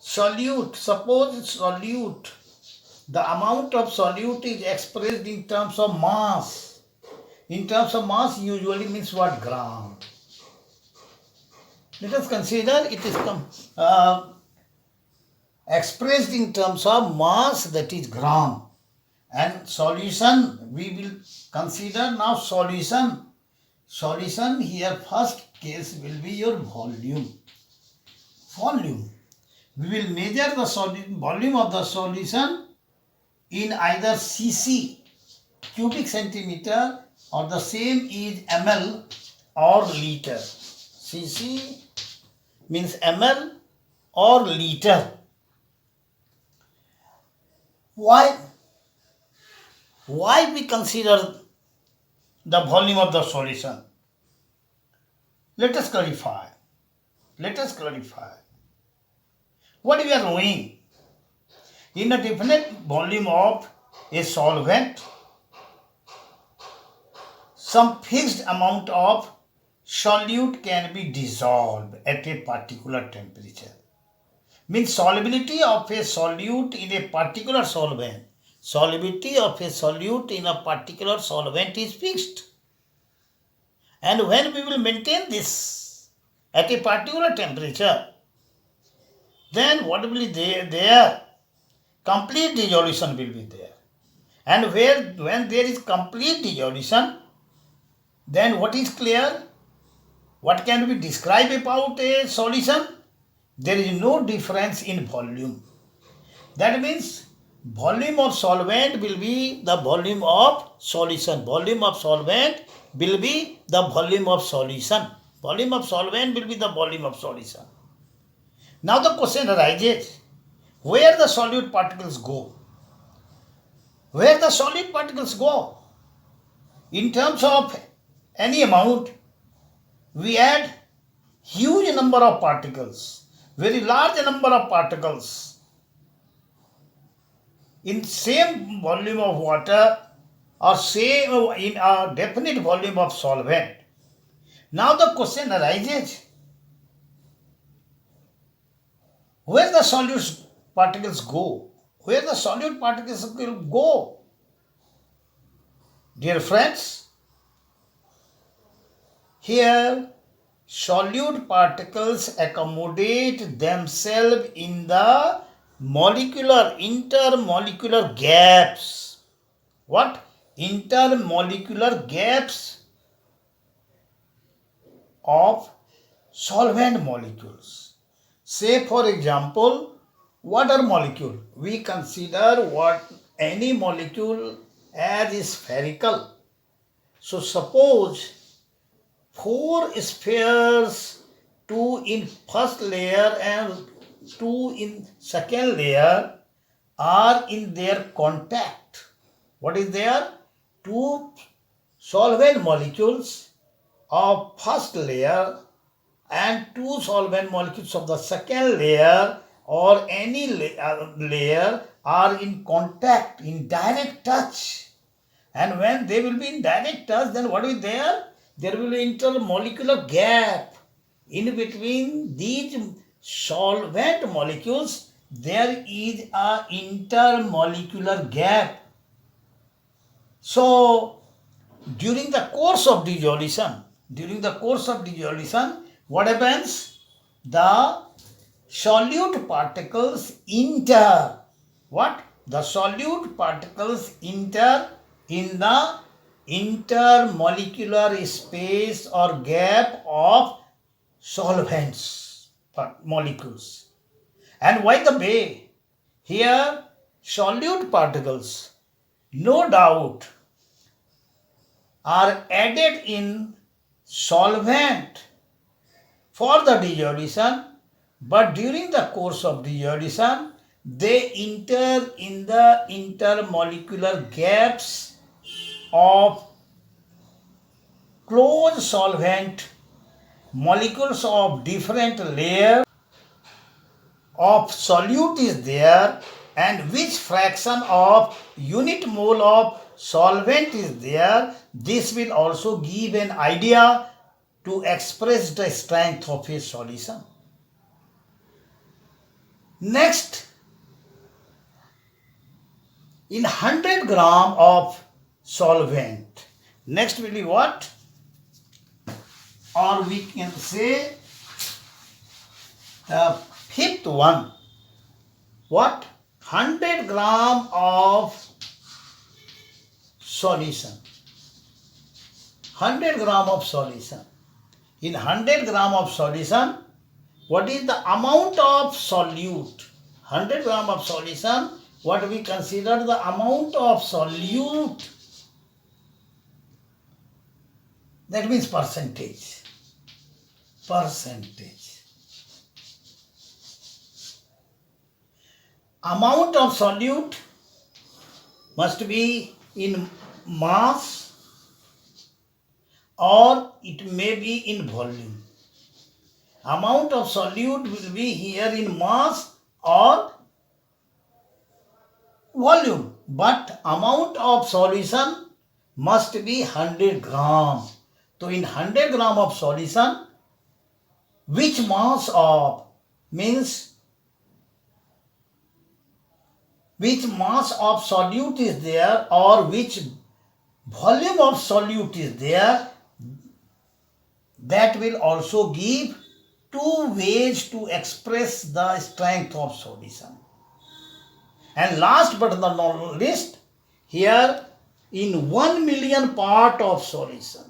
Solute, suppose solute, the amount of solute is expressed in terms of mass. In terms of mass usually means what? Gram. Let us consider it is expressed in terms of mass, that is gram. And solution, we will consider now solution. Solution here, first case will be your volume. Volume. We will measure the volume of the solution in either cc, cubic centimeter, or the same is ml or liter. Cc means ml or liter. Why we consider the volume of the solution? Let us clarify. What we are knowing, in a definite volume of a solvent, some fixed amount of solute can be dissolved at a particular temperature. Means solubility of a solute in a particular solvent. Solubility of a solute in a particular solvent is fixed. And when we will maintain this at a particular temperature, then what will be there? Complete dissolution will be there. And when there is complete dissolution, then what is clear? What can we describe about a solution? There is no difference in volume. That means volume of solvent will be the volume of solution. Volume of solvent will be the volume of solution. Volume of solvent will be the volume of solution. Now the question arises, where the solute particles go? Where the solid particles go? In terms of any amount, we add huge number of particles, very large number of particles in same volume of water or same in a definite volume of solvent. Now the question arises, where the solute particles go? Where the solute particles will go? Dear friends, here solute particles accommodate themselves in the intermolecular gaps. What? Intermolecular gaps of solvent molecules. Say for example, water molecule. We consider any molecule as spherical. So suppose 4 spheres, 2 in first layer and 2 in second layer, are in their contact. What is there? 2 solvent molecules of first layer and 2 solvent molecules of the second layer or any layer are in contact, in direct touch. And when they will be in direct touch, then what is there? There will be intermolecular gap. In between these solvent molecules, there is a intermolecular gap. So, during the course of dissolution, what happens? The solute particles enter. What? The solute particles enter in the intermolecular space or gap of solvents molecules. And by the way, here solute particles, no doubt, are added in solvent for the dissolution, but during the course of dissolution, they enter in the intermolecular gaps of closed solvent molecules of different layers of solute is there, and which fraction of unit mole of solvent is there. This will also give an idea to express the strength of a solution. Next, in 100 gram of solvent. Next will be what? Or we can say the fifth one. What? 100 gram of solution. 100 gram of solution. In 100 gram of solution, what is the amount of solute? 100 gram of solution, what we consider the amount of solute? That means percentage. Percentage. Amount of solute must be in mass or it may be in volume. Amount of solute will be here in mass or volume, but amount of solution must be 100 gram. So in 100 gram of solution, which mass of means which mass of solute is there or which volume of solute is there, that will also give two ways to express the strength of solution. And last but not least, here in 1 million part of solution,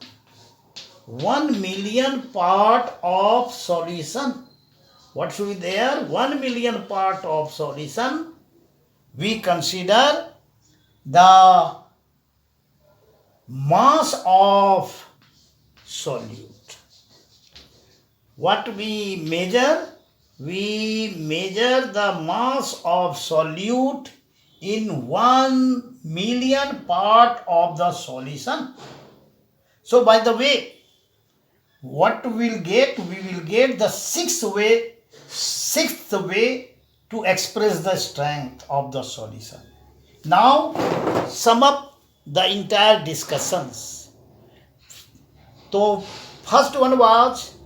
1 million part of solution, what should be there? 1 million part of solution, we consider the mass of solute. What we measure? We measure the mass of solute in 1 million part of the solution. So by the way, what we will get? We will get the sixth way to express the strength of the solution. Now sum up the entire discussions. So first one was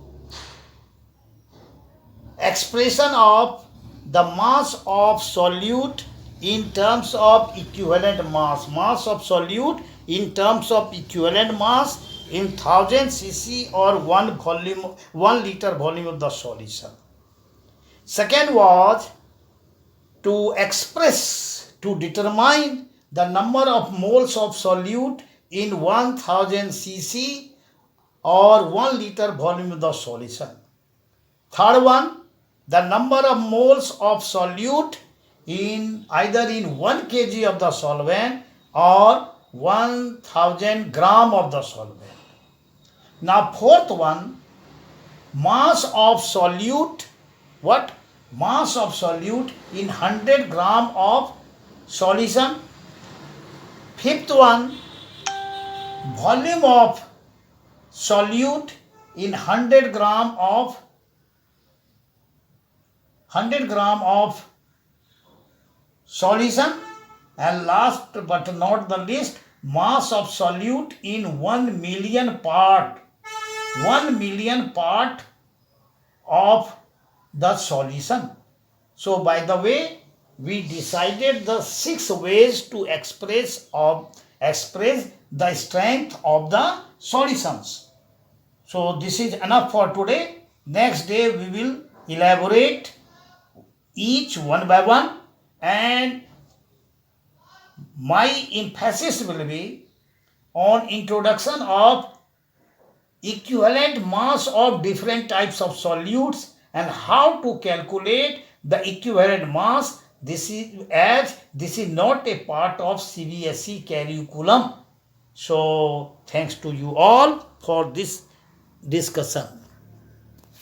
expression of the mass of solute in terms of equivalent mass. Mass of solute in terms of equivalent mass in 1000 cc or 1 liter volume of the solution. Second was to express, to determine the number of moles of solute in 1000 cc or 1 liter volume of the solution. Third one, the number of moles of solute in either in 1 kg of the solvent or 1000 gram of the solvent. Now fourth one, mass of solute, what? Mass of solute in 100 gram of solution. Fifth one, volume of solute in 100 gram of solution. And last but not the least, mass of solute in 1 million part. 1 million part of the solution. So by the way, we decided the 6 ways to express the strength of the solutions. So this is enough for today. Next day we will elaborate each one by one, and my emphasis will be on introduction of equivalent mass of different types of solutes and how to calculate the equivalent mass. This is not a part of CBSE curriculum. So thanks to you all for this discussion.